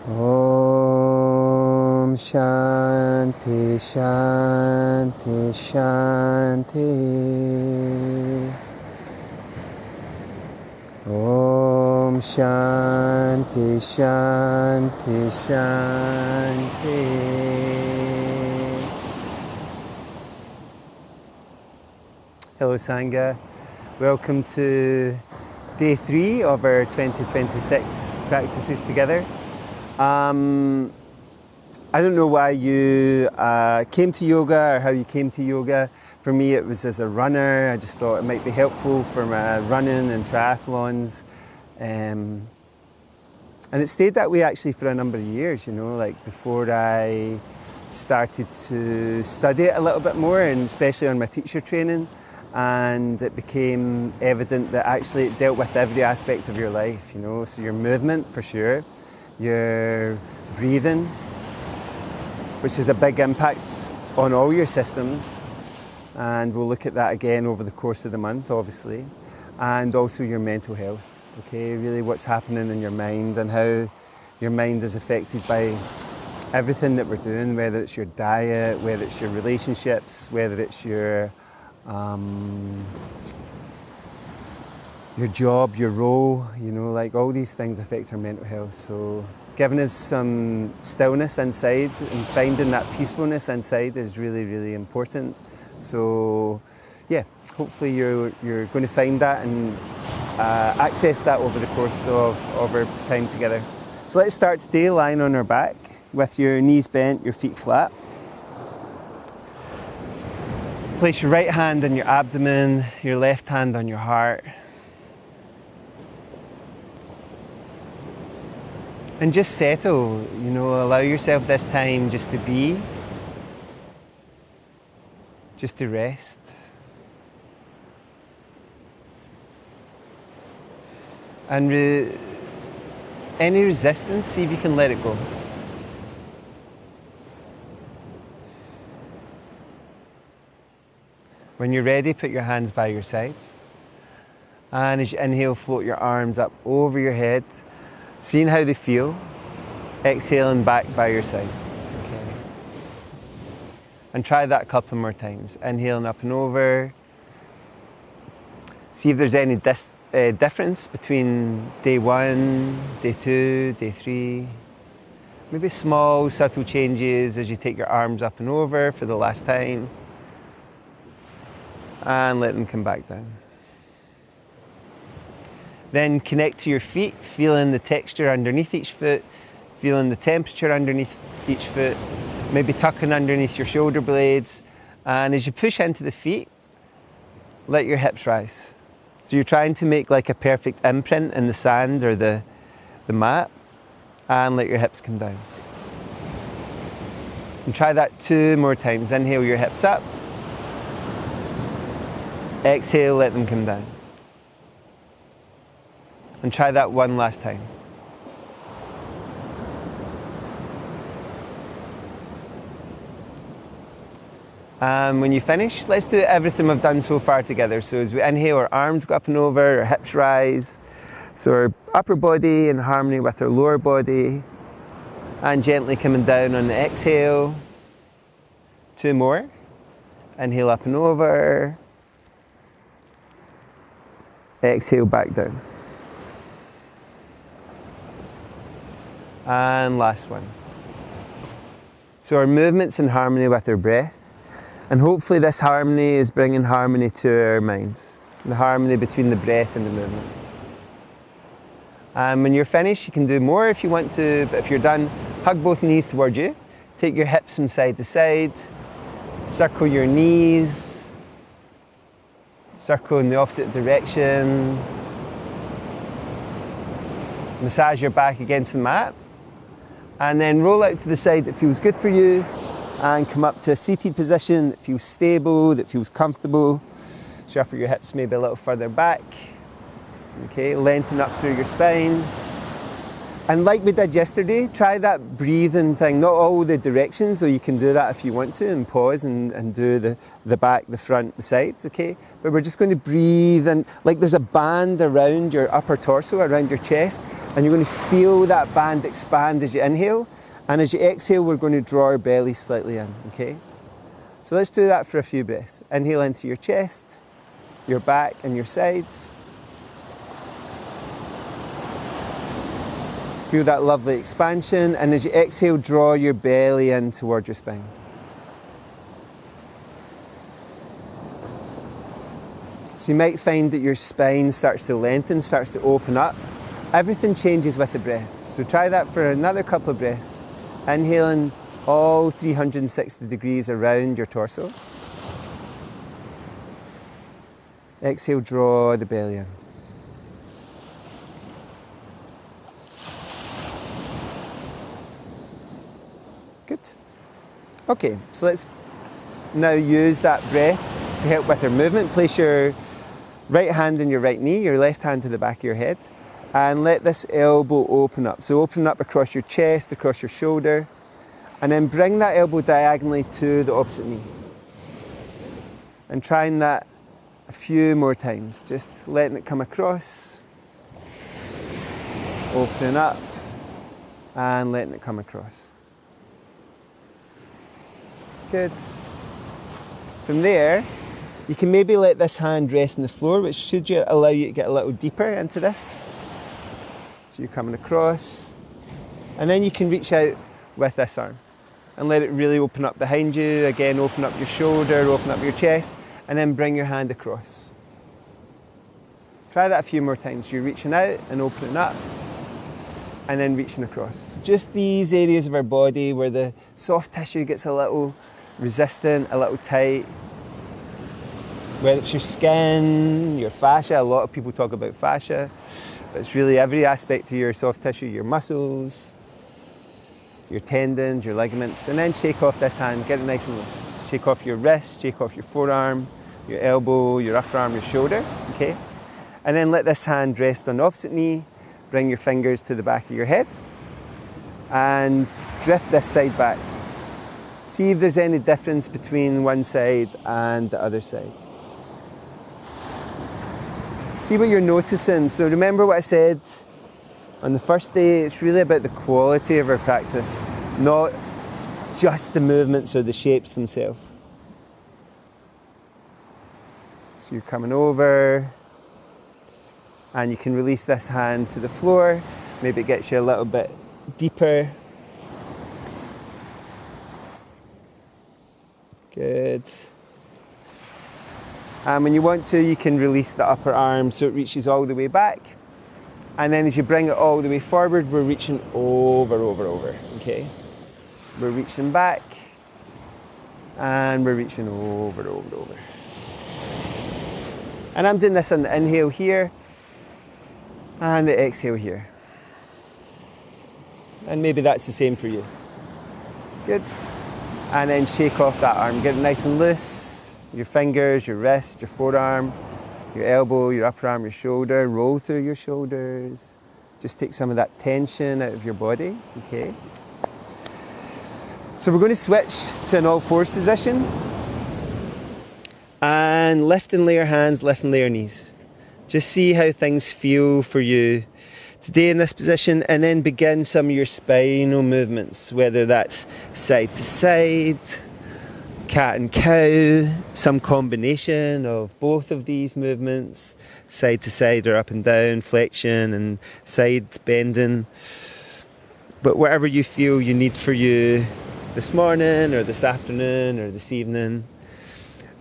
Om Shanti Shanti Shanti. Om Shanti Shanti Shanti. Hello Sangha, welcome to day 3 of our 2026 practices together. I don't know why you came to yoga or how you came to yoga. For me it was as a runner. I just thought it might be helpful for my running and triathlons. And it stayed that way actually for a number of years, you know, like before I started to study it a little bit more, and especially on my teacher training. And it became evident that actually it dealt with every aspect of your life, you know, so your movement for sure, your breathing, which is a big impact on all your systems, and we'll look at that again over the course of the month obviously, and also your mental health, okay, really what's happening in your mind and how your mind is affected by everything that we're doing, whether it's your diet, whether it's your relationships, whether it's your job, your role, you know, like all these things affect our mental health. So giving us some stillness inside and finding that peacefulness inside is really, really important. So yeah, hopefully you're going to find that and access that over the course of our time together. So let's start today lying on our back with your knees bent, your feet flat. Place your right hand on your abdomen, your left hand on your heart. And just settle, you know, allow yourself this time just to be, just to rest. And any resistance, see if you can let it go. When you're ready, put your hands by your sides. And as you inhale, float your arms up over your head, seeing how they feel. Exhaling back by your sides. Okay. And try that a couple more times. Inhaling up and over. See if there's any difference between day 1, day 2, day 3. Maybe small, subtle changes as you take your arms up and over for the last time. And let them come back down. Then connect to your feet, feeling the texture underneath each foot, feeling the temperature underneath each foot, maybe tucking underneath your shoulder blades. And as you push into the feet, let your hips rise. So you're trying to make like a perfect imprint in the sand or the mat, and let your hips come down. And try that 2 more times. Inhale your hips up. Exhale, let them come down. And try that one last time. And when you finish, let's do everything we've done so far together. So as we inhale, our arms go up and over, our hips rise. So our upper body in harmony with our lower body. And gently coming down on the exhale. 2 more. Inhale up and over. Exhale back down. And last one. So our movement's in harmony with our breath, and hopefully this harmony is bringing harmony to our minds, the harmony between the breath and the movement. And when you're finished, you can do more if you want to, but if you're done, hug both knees towards you, take your hips from side to side, circle your knees, circle in the opposite direction. Massage your back against the mat. And then roll out to the side that feels good for you. And come up to a seated position that feels stable, that feels comfortable. Shuffle your hips maybe a little further back. Okay, lengthen up through your spine. And like we did yesterday, try that breathing thing, not all the directions, though you can do that if you want to, and pause and do the back, the front, the sides, okay? But we're just going to breathe, and like there's a band around your upper torso, around your chest, and you're going to feel that band expand as you inhale, and as you exhale, we're going to draw our belly slightly in, okay? So let's do that for a few breaths. Inhale into your chest, your back and your sides. Feel that lovely expansion, and as you exhale, draw your belly in towards your spine. So you might find that your spine starts to lengthen, starts to open up. Everything changes with the breath. So try that for another couple of breaths. Inhaling all 360 degrees around your torso. Exhale, draw the belly in. Good. Okay, so let's now use that breath to help with our movement. Place your right hand on your right knee, your left hand to the back of your head, and let this elbow open up. So open up across your chest, across your shoulder, and then bring that elbow diagonally to the opposite knee. And trying that a few more times, just letting it come across, opening up, and letting it come across. Good. From there, you can maybe let this hand rest on the floor, which should allow you to get a little deeper into this. So you're coming across, and then you can reach out with this arm and let it really open up behind you. Again, open up your shoulder, open up your chest, and then bring your hand across. Try that a few more times. You're reaching out and opening up, and then reaching across. Just these areas of our body where the soft tissue gets a little resistant, a little tight. Whether it's your skin, your fascia, a lot of people talk about fascia, but it's really every aspect of your soft tissue, your muscles, your tendons, your ligaments, and then shake off this hand, get it nice and loose. Shake off your wrist, shake off your forearm, your elbow, your upper arm, your shoulder, okay? And then let this hand rest on the opposite knee, bring your fingers to the back of your head, and drift this side back. See if there's any difference between one side and the other side. See what you're noticing. So remember what I said on the first day, it's really about the quality of our practice, not just the movements or the shapes themselves. So you're coming over, and you can release this hand to the floor. Maybe it gets you a little bit deeper. Good. And when you want to, you can release the upper arm so it reaches all the way back. And then as you bring it all the way forward, we're reaching over, okay? We're reaching back, and we're reaching over. And I'm doing this on the inhale here, and the exhale here. And maybe that's the same for you. Good. And then shake off that arm, get it nice and loose. Your fingers, your wrist, your forearm, your elbow, your upper arm, your shoulder. Roll through your shoulders. Just take some of that tension out of your body, okay? So we're going to switch to an all fours position. And lift and lay your hands, lift and lay your knees. Just see how things feel for you today in this position, and then begin some of your spinal movements, whether that's side to side, cat and cow, some combination of both of these movements, side to side or up and down, flexion and side bending. But whatever you feel you need for you this morning or this afternoon or this evening.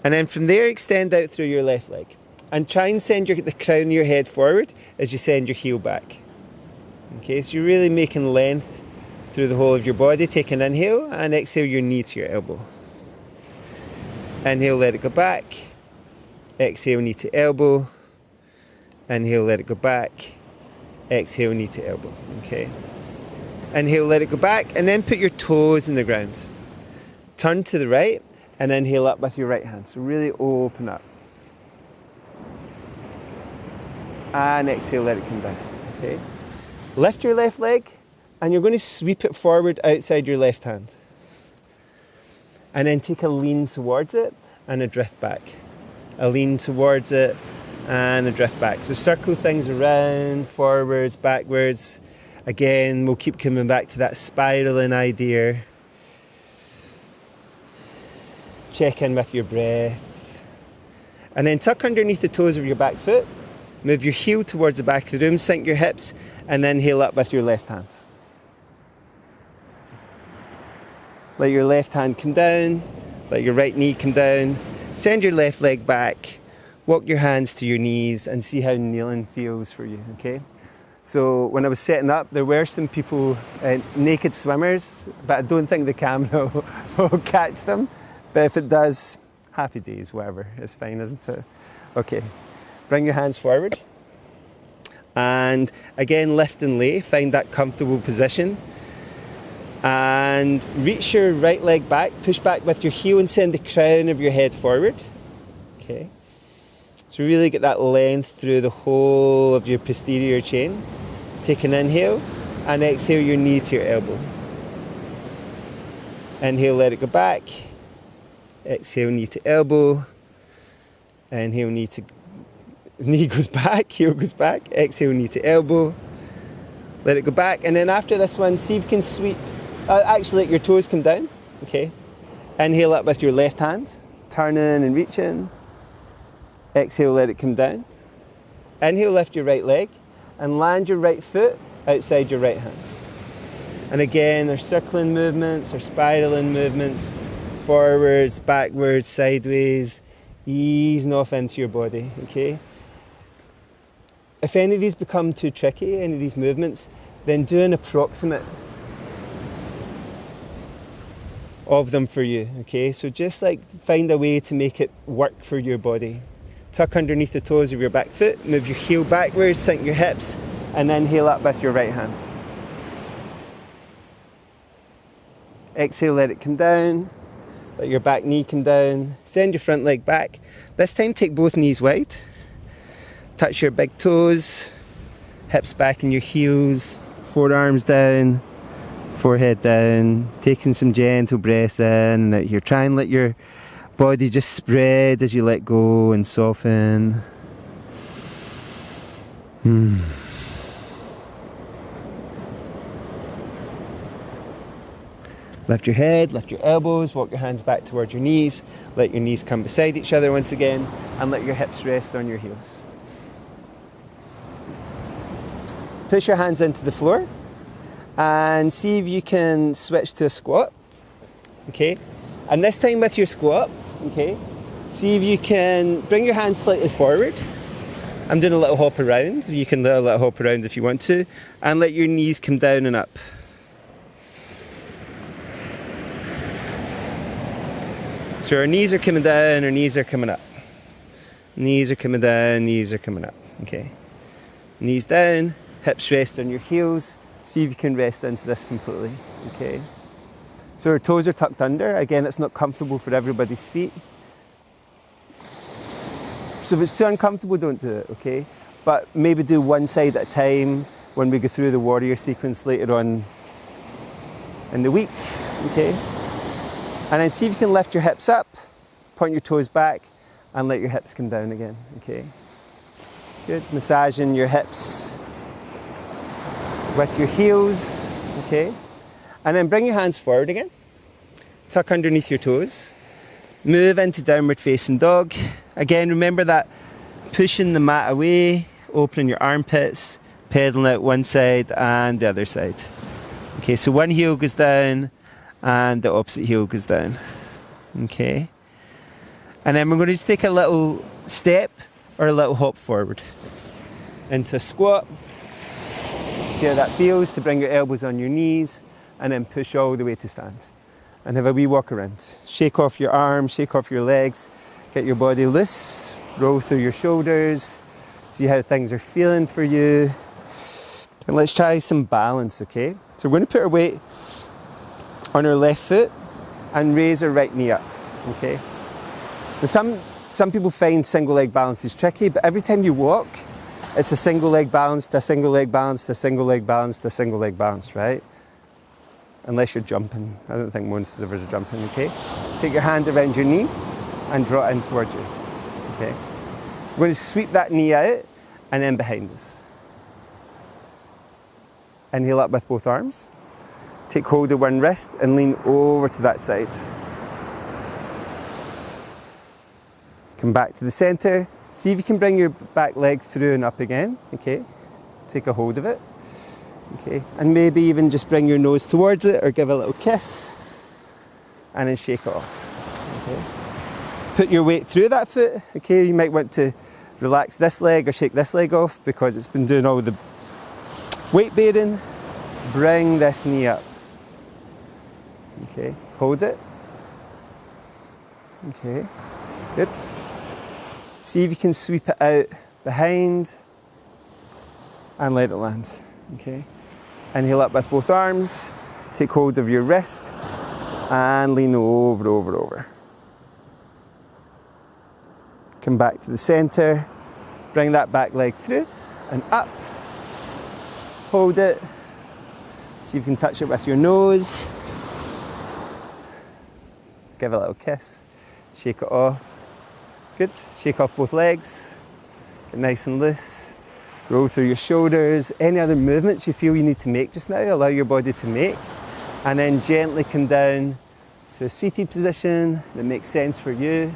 And then from there, extend out through your left leg. And try and send the crown of your head forward as you send your heel back. Okay, so you're really making length through the whole of your body. Take an inhale and exhale your knee to your elbow. Inhale, let it go back. Exhale, knee to elbow. Inhale, let it go back. Exhale, knee to elbow. Okay. Inhale, let it go back, and then put your toes in the ground. Turn to the right and inhale up with your right hand. So really open up. And exhale, let it come down. Okay. Lift your left leg, and you're going to sweep it forward outside your left hand. And then take a lean towards it and a drift back. A lean towards it and a drift back. So circle things around, forwards, backwards. Again, we'll keep coming back to that spiraling idea. Check in with your breath. And then tuck underneath the toes of your back foot. Move your heel towards the back of the room, sink your hips, and then heel up with your left hand. Let your left hand come down, let your right knee come down. Send your left leg back, walk your hands to your knees, and see how kneeling feels for you, okay? So when I was setting up, there were some people, naked swimmers, but I don't think the camera will catch them. But if it does, happy days, whatever, it's fine, isn't it? Okay, bring your hands forward. And again, lift and lay, find that comfortable position. And reach your right leg back, push back with your heel and send the crown of your head forward. Okay. So really get that length through the whole of your posterior chain. Take an inhale and exhale your knee to your elbow. Inhale, let it go back. Exhale, knee to elbow. Inhale, knee goes back, heel goes back. Exhale, knee to elbow. Let it go back. And then after this one, see if you can sweep. Actually, let your toes come down. Okay. Inhale up with your left hand. Turn in and reach in. Exhale, let it come down. Inhale, lift your right leg and land your right foot outside your right hand. And again, there's circling movements or spiraling movements, forwards, backwards, sideways, easing off into your body, okay? If any of these become too tricky, any of these movements, then do an approximate of them for you, okay? So just like find a way to make it work for your body. Tuck underneath the toes of your back foot, move your heel backwards, sink your hips, and then heel up with your right hand. Exhale, let it come down. Let your back knee come down. Send your front leg back. This time take both knees wide. Touch your big toes, hips back in your heels, forearms down, forehead down, taking some gentle breaths in and out here. Try and let your body just spread as you let go and soften. Lift your head, lift your elbows, walk your hands back towards your knees, let your knees come beside each other once again, and let your hips rest on your heels. Push your hands into the floor and see if you can switch to a squat, okay? And this time with your squat, okay, see if you can bring your hands slightly forward. I'm doing a little hop around. You can do a little hop around if you want to, and let your knees come down and up. So our knees are coming down, our knees are coming up. Knees are coming down, knees are coming up, okay? Knees down, hips rest on your heels. See if you can rest into this completely, okay? So our toes are tucked under. Again, it's not comfortable for everybody's feet. So if it's too uncomfortable, don't do it, okay? But maybe do one side at a time when we go through the warrior sequence later on in the week, okay? And then see if you can lift your hips up, point your toes back, and let your hips come down again, okay? Good, massaging your hips with your heels, okay? And then bring your hands forward again. Tuck underneath your toes. Move into downward facing dog. Again, remember that pushing the mat away, opening your armpits, pedaling out one side and the other side. Okay, so one heel goes down and the opposite heel goes down. Okay. And then we're going to just take a little step or a little hop forward into a squat. See how that feels to bring your elbows on your knees and then push all the way to stand. And have a wee walk around. Shake off your arms, shake off your legs, get your body loose, roll through your shoulders, see how things are feeling for you. And let's try some balance, okay? So we're going to put our weight on our left foot and raise our right knee up, okay? Now some people find single leg balance is tricky, but every time you walk, it's a single leg balance to a single leg balance to a single leg balance to a single leg balance, right? Unless you're jumping. I don't think most of us are jumping, okay? Take your hand around your knee and draw it in towards you, okay? We're going to sweep that knee out and then behind us. Inhale up with both arms. Take hold of one wrist and lean over to that side. Come back to the center. See if you can bring your back leg through and up again, okay? Take a hold of it, okay? And maybe even just bring your nose towards it or give a little kiss and then shake it off, okay? Put your weight through that foot, okay? You might want to relax this leg or shake this leg off because it's been doing all the weight bearing. Bring this knee up, okay? Hold it, okay? Good. See if you can sweep it out behind and let it land, okay? Inhale up with both arms, take hold of your wrist and lean over. Come back to the center, bring that back leg through and up. Hold it, see if you can touch it with your nose. Give it a little kiss, shake it off. Good. Shake off both legs, get nice and loose. Roll through your shoulders. Any other movements you feel you need to make just now, allow your body to make. And then gently come down to a seated position that makes sense for you.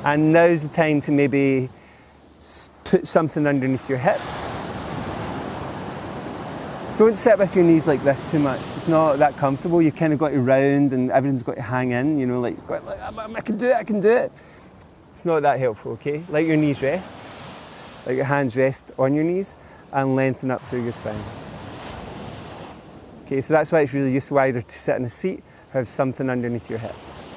And now's the time to maybe put something underneath your hips. Don't sit with your knees like this too much. It's not that comfortable. You kind of got to round and everything's got to hang in, you know, like I can do it. It's not that helpful, okay? Let your knees rest. Let your hands rest on your knees and lengthen up through your spine. Okay, so that's why it's really useful either to sit in a seat or have something underneath your hips.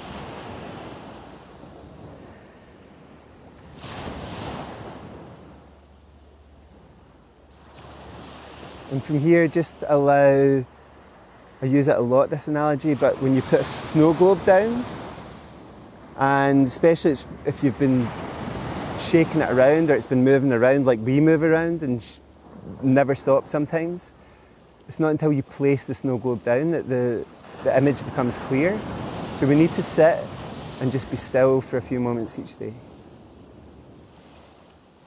And from here, just allow, I use it a lot, this analogy, but when you put a snow globe down, and especially if you've been shaking it around or it's been moving around like we move around and never stop sometimes, it's not until you place the snow globe down that the image becomes clear. So we need to sit and just be still for a few moments each day,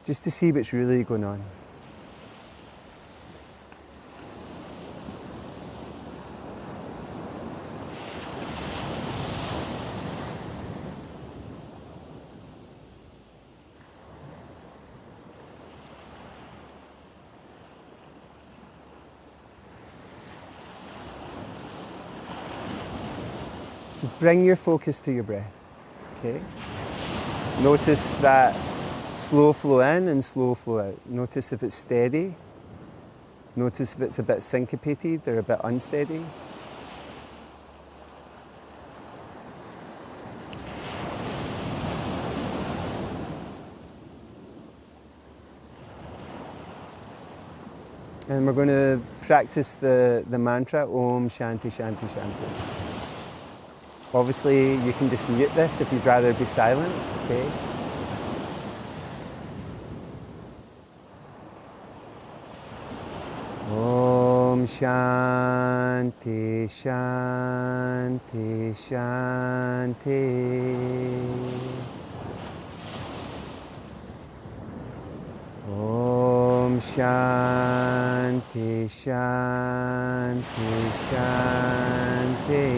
just to see what's really going on. So bring your focus to your breath, okay? Notice that slow flow in and slow flow out. Notice if it's steady. Notice if it's a bit syncopated or a bit unsteady. And we're going to practice the mantra, Om Shanti Shanti Shanti. Obviously, you can just mute this if you'd rather be silent, okay? Om Shanti Shanti Shanti. Om Shanti Shanti Shanti.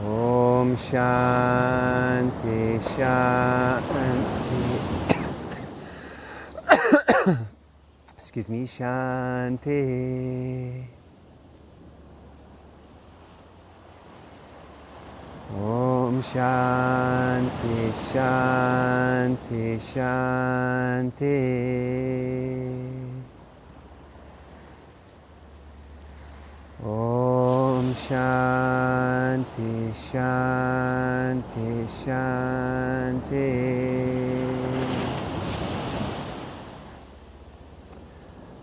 Om Shanti Shanti. Excuse me, Shanti. Om Shanti Shanti Shanti. Om Shanti Shanti Shanti.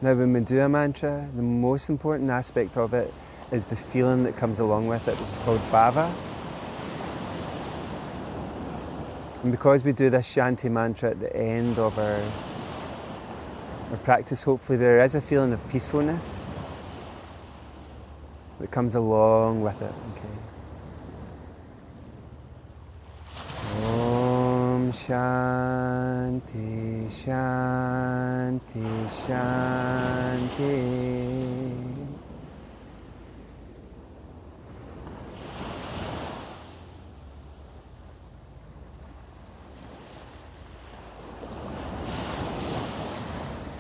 Now when we do a mantra, the most important aspect of it is the feeling that comes along with it, which is called Bhava. And because we do this Shanti mantra at the end of our practice, hopefully there is a feeling of peacefulness that comes along with it. Okay. Om Shanti, Shanti, Shanti.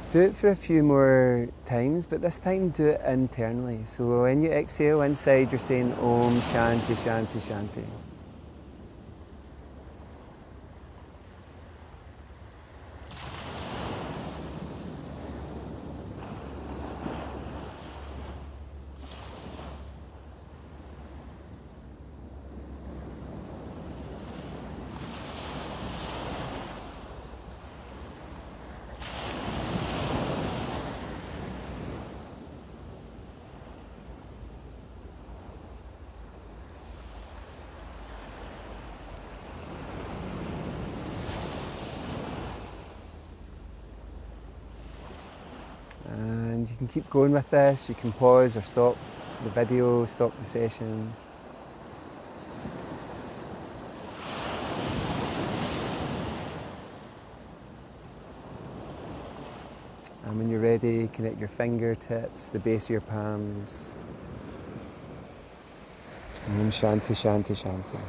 Do it for a few more times, but this time do it internally. So when you exhale inside, you're saying Om Shanti, Shanti, Shanti. And you can keep going with this. You can pause or stop the video, stop the session. And when you're ready, connect your fingertips, the base of your palms. Om Shanti, Shanti, Shanti.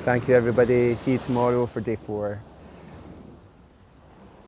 Thank you, everybody. See you tomorrow for day 4.